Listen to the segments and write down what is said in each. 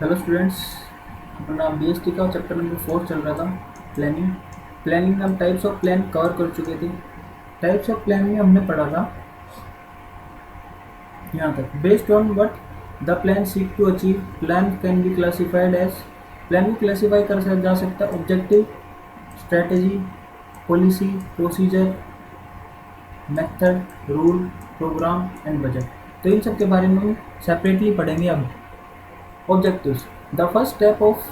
Hello students. अपना BST का chapter number 4 चल रहा था, प्लानिंग। प्लानिंग में हम टाइप्स ऑफ प्लान कवर कर चुके थे। टाइप्स ऑफ प्लान में हमने पढ़ा था यहाँ तक, based on what the plan seek to achieve, plan can be classified as, plan को क्लासीफाई कर जा सकता है objective, strategy, policy, procedure, method, rule, programme and budget. तो इन सब के बारे में हम सेपरेटली पढ़ेंगे अब। Objectives, the first step of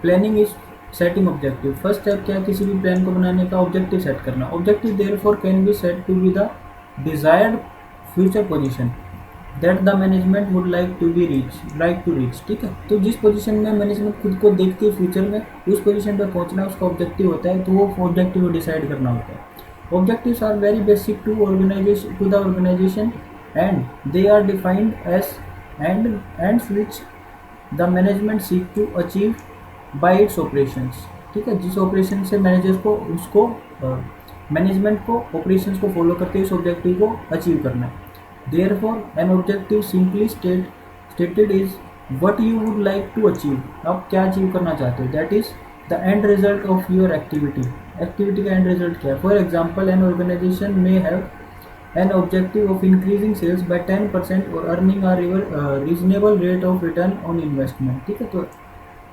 planning is setting objective. First step क्या है किसी भी प्लान को बनाने का? ऑब्जेक्टिव सेट करना। Objective therefore can be set to be the desired future position that the management would like to reach. ठीक है, तो जिस पोजीशन में मैनेजमेंट खुद को देखती है फ्यूचर में, उस पोजीशन पर पहुंचना उसका ऑब्जेक्टिव होता है। तो वो ऑब्जेक्टिव को डिसाइड करना होता है। Objectives are very basic to the organisation and they are defined as ends which the management seek to achieve by its operations. ठीक है, जिस ऑपरेशन से मैनेजर को उसको मैनेजमेंट को ऑपरेशंस को फॉलो करके इस ऑब्जेक्टिव को अचीव करना है। Therefore an objective simply stated is what you would like to achieve. आप क्या अचीव करना चाहते हो, that is the end result of your activity. Activity का एंड रिजल्ट क्या है? For example, an organisation may have an objective of increasing sales by 10% or earning a reasonable rate of return on investment। ठीक है, तो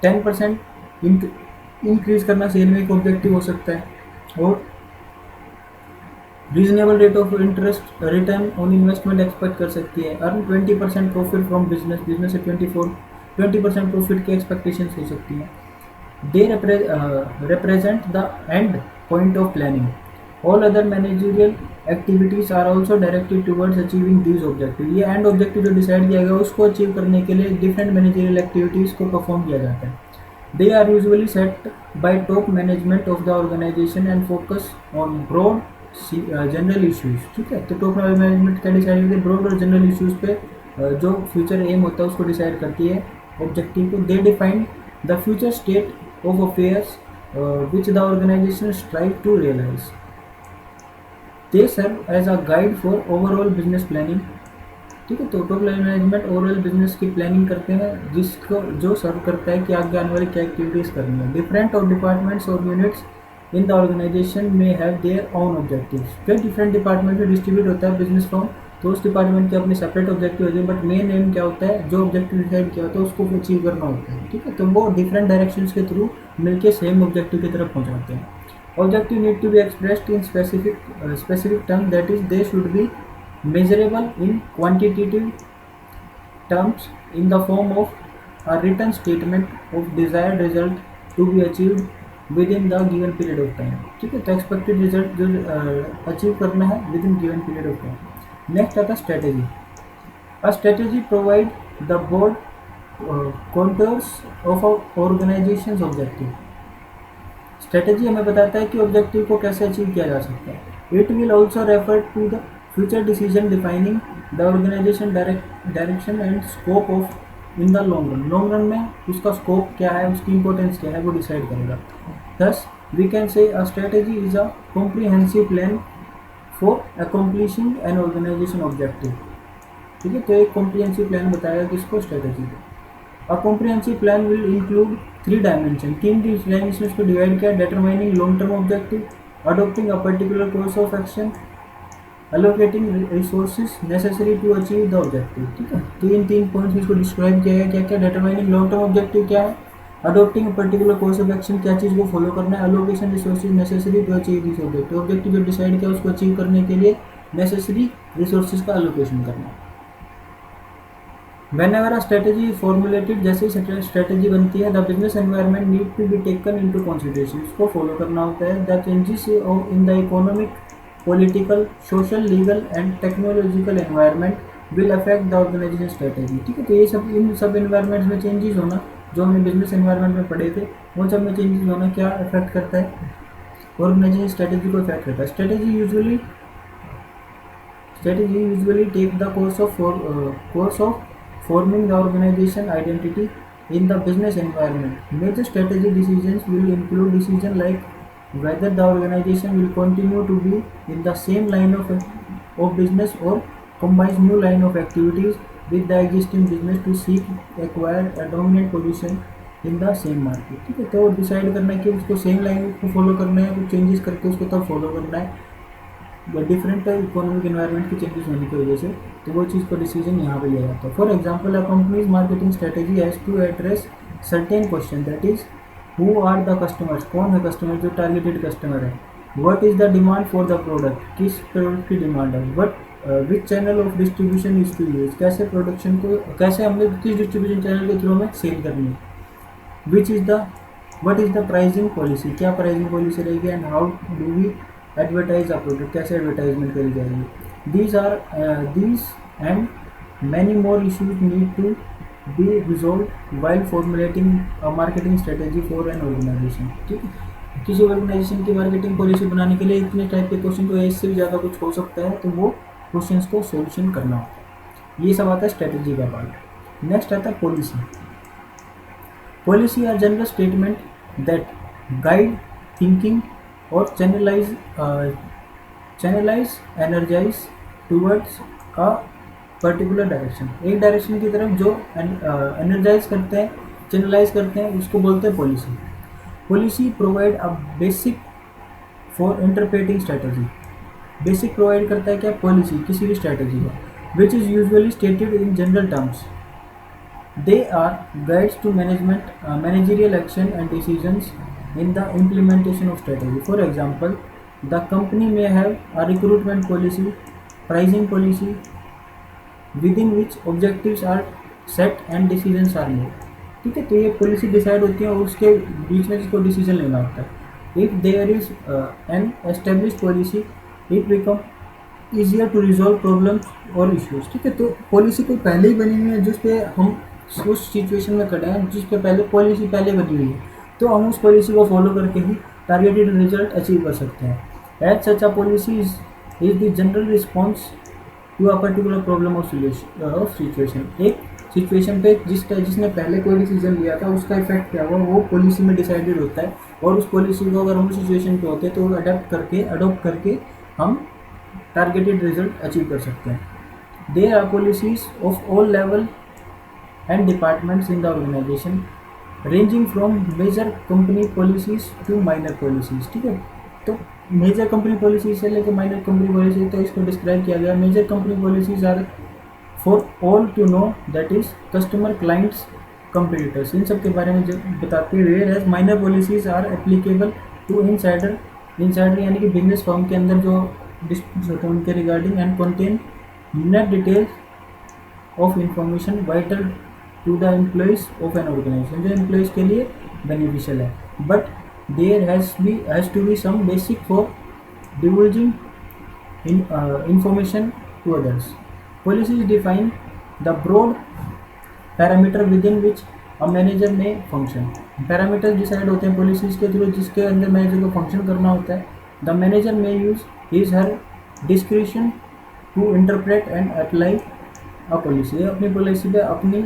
10% increase करना cell में एक objective हो सकता है, और reasonable rate of interest return on investment expect कर सकती है। अर्न 20% प्रॉफिट फ्रॉम बिजनेस से 20% प्रॉफिट की एक्सपेक्टेशन हो सकती है। दे represent the end point of planning. All other managerial activities are also directed towards achieving these objectives। ये end objective जो डिसाइड किया गया उसको अचीव करने के लिए डिफरेंट मैनेजरियल एक्टिविटीज़ को परफॉर्म किया जाता है। They are usually set by top management of the organisation and focus on broad general issues. ठीक है, तो टॉप मैनेजमेंट क्या डिसाइड करती है? ब्रॉड और जनरल इश्यूज पे जो फ्यूचर एम होता है उसको डिसाइड करती है ऑब्जेक्टिव को। दे define the future state of affairs which the organization strive to realize. They serve as a guide for overall business planning। ठीक है, तो टॉप मैनेजमेंट ओवरऑल बिजनेस की प्लानिंग करते हैं, जिसको जो सर्व करता है कि आगे आने वाली क्या एक्टिविटीज़ करनी है। डिफरेंट और डिपार्टमेंट्स और यूनिट्स इन द ऑर्गेनाइजेशन में हैव देयर ओन ऑब्जेक्टिव्स। फिर डिफरेंट डिपार्टमेंट में डिस्ट्रीब्यूट होता है बिजनेस फ्रॉम, तो उस डिपार्टमेंट के अपने सेपरेट ऑब्जेक्टिव होते हैं, बट मेन एम क्या होता है? जो ऑब्जेक्टिव डिसाइड किया होता है उसको अचीव करना होता है। ठीक है, तो वो डिफरेंट डायरेक्शंस के थ्रू मिलके सेम ऑब्जेक्टिव की तरफ पहुंचाते हैं। Objective need to be expressed in specific term, that is they should be measurable in quantitative terms in the form of a written statement of desired result to be achieved within the given period of time। ठीक है, तो expected result जो achieve करना है within given period of time. Next आता है strategy. A strategy provide the broad contours of organisation objective. Strategy हमें बताता है कि ऑब्जेक्टिव को कैसे अचीव किया जा सकता है। It will also refer to the future decision defining the organisation direction and scope of in the long run. Long run में उसका स्कोप क्या है, उसकी इंपॉर्टेंस क्या है, वो डिसाइड करेगा। Thus we can say a strategy is a comprehensive plan for accomplishing an organisation objective. ठीक है, तो एक कॉम्प्रिहेंसिव प्लान बताएगा किसको? स्ट्रेटेजी को। अ comprehensive plan will include 3 dimension. 3 dimension को डिवाइड किया। Determining long term objective, adopting a particular course of action, allocating resources necessary to achieve the objective। ठीक है, तो इन 3 पॉइंट्स इसको डिस्क्राइब किया है। क्या क्या? डिटरमाइनिंग लॉन्ग टर्म ऑब्जेक्टिव क्या है, adopting particular course of action क्या चीज़ को फॉलो करना है, allocation resources necessary to achieve this objective. Objective जो डिसाइड किया उसको अचीव करने के लिए नेसेसरी रिसोर्सेज का अलोकेशन करना है। Whenever a strategy is formulated, जैसे ही स्ट्रेटेजी बनती है, the business environment need to be taken into consideration. इसको फॉलो करना होता है। The changes in the economic, political, social, legal and technological environment will affect the organisation strategy. ठीक है, तो ये सब इन सब एनवायरनमेंट्स में चेंजेस होना, जो हमने बिजनेस एनवायरनमेंट में पढ़े थे, वो सब में चेंजेस होना क्या अफेक्ट करता है? ऑर्गेनाइजेशन स्ट्रेटेजी को अफेक्ट करता है। Strategy usually take the course of forming the organization identity in the business environment। Major strategy decisions will include decisions like whether the organization will continue to be in the same line of business or combines new line of activities with the existing business to seek acquire a dominant position in the same market. ठीक है, तो decide करना है कि उसको same language को follow करना है, कुछ चेंजेस करके उसको तब फॉलो करना है डिफरेंट इकोनॉमिक एनवायरनमेंट की चेंजेस होने की वजह से, तो वो चीज़ को डिसीजन यहाँ पे लिया जाता है। For example, a company's marketing strategy has to address certain question, that is who are the customers, कौन है कस्टमर, जो टारगेटेड कस्टमर है। What is the demand for the product, किस प्रोडक्ट की डिमांड है। What which channel of distribution is to use, कैसे production को, कैसे हमने किस डिस्ट्रीब्यूशन चैनल के थ्रू में सेल करनी है। Which is the what is the pricing policy, क्या प्राइसिंग पॉलिसी रहेगी। And how do we advertise a product, कैसे एडवर्टाइजमेंट करी जाएगी। These and many more issues need to be resolve while formulating a marketing strategy for an organisation. ठीक है, किसी organisation की marketing policy बनाने के लिए इतने टाइप के क्वेश्चन को, इससे भी ज़्यादा कुछ हो सकता है, तो वो क्वेश्चंस को सॉल्यूशन करना होता है। ये सब आता है स्ट्रेटेजी का पार्ट। नेक्स्ट आता है policy. Policy are general statement that guide thinking और channelize energize towards a particular direction. एक डायरेक्शन की तरफ जो एनर्जाइज करते हैं, चैनलाइज करते हैं, उसको बोलते हैं policy. Policy provide a basic for interpreting strategy. Basic provide करता है क्या, पॉलिसी किसी भी स्ट्रेटजी का, which is usually stated in general terms. They are guides to managerial action and decisions in the implementation of strategy. For example, the company may have a recruitment policy, pricing policy, within which objectives are set and decisions are made. ठीक है, तो ये policy decide होती है और उसके बीच में जिसको डिसीजन लेना होता है। If there is an establish policy, it become easier to resolve problems और इश्यूज। ठीक है, तो पॉलिसी कोई पहले ही बनी हुई है जिस पे हम उस सिचुएशन में खड़े हैं, जिस पे पहले पॉलिसी पहले बनी हुई है, तो हम उस पॉलिसी को फॉलो करके ही टारगेटेड रिजल्ट अचीव कर सकते हैं। As such a policy is the general response to a particular problem of situation. एक सिचुएशन पे जिसने पहले कोई डिसीजन लिया था, उसका इफेक्ट क्या हुआ, वो पॉलिसी में डिसाइडेड होता है, और उस पॉलिसी को अगर हम उस सिचुएशन पे होते हैं तो अडोप्ट करके हम टारगेटेड रिजल्ट अचीव कर सकते हैं। There are policies of all level and departments in the organisation, ranging from major company policies to minor policies. ठीक है, तो मेजर कंपनी पॉलिसीज से लेकर माइनर कंपनी पॉलिसी, तो इसको डिस्क्राइब किया गया। Major company policies are for all to know, that is customer, clients, competitors, इन सब के बारे में बताते हुए। As minor policies are applicable to insider यानी कि बिजनेस फर्म के अंदर जो डिस्प्यूट्स होते हैं उनके regarding, and contain net details of information vital to the employees of an organization, जो एम्प्लॉइज के लिए बेनिफिशियल है। But there has to be some basic for divulging information to others. Policies define the broad parameter within which a manager may function. Parameter decide होते हैं policies के through, जिसके अंदर manager को function करना होता है। The manager may use his her discretion to interpret and apply a policy. अपनी पॉलिसी पे अपनी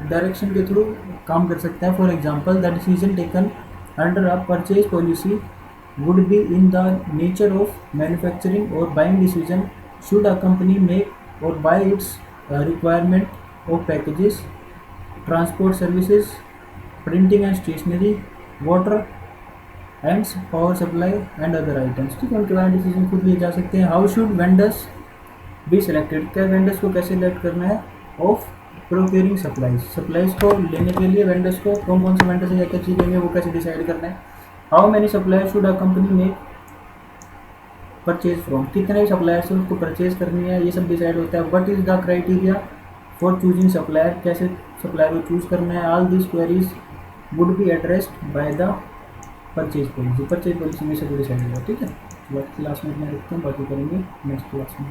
डायरेक्शन के थ्रू काम कर सकता है। For example, the decision taken under a purchase policy would be in the nature of manufacturing or buying decision should a company make or buy its requirement of packages, transport services, printing and stationery, water and power supply and other items। ठीक है, उनके बारे में decision खुद लिए जा सकते हैं। How should vendors be selected, क्या वेंडर्स को कैसे सिलेक्ट करना है। ऑफ प्रोक्योरिंग सप्लाईज को लेने के लिए वेंडर्स को कौन से वेंडर से क्या चीज़ लेंगे वो कैसे डिसाइड करना है। How many supplier should a company में परचेज फ्रॉम, कितने सप्लायर से उसको परचेज करनी है, ये सब डिसाइड होता है। What is the criteria for choosing supplier, कैसे सप्लायर को चूज़ करना है। All this queries would be addressed by the purchase policy में से डिसाइड होगा। ठीक है, क्लास में मैं रखता हूँ, बाकी करेंगे नेक्स्ट क्लास में।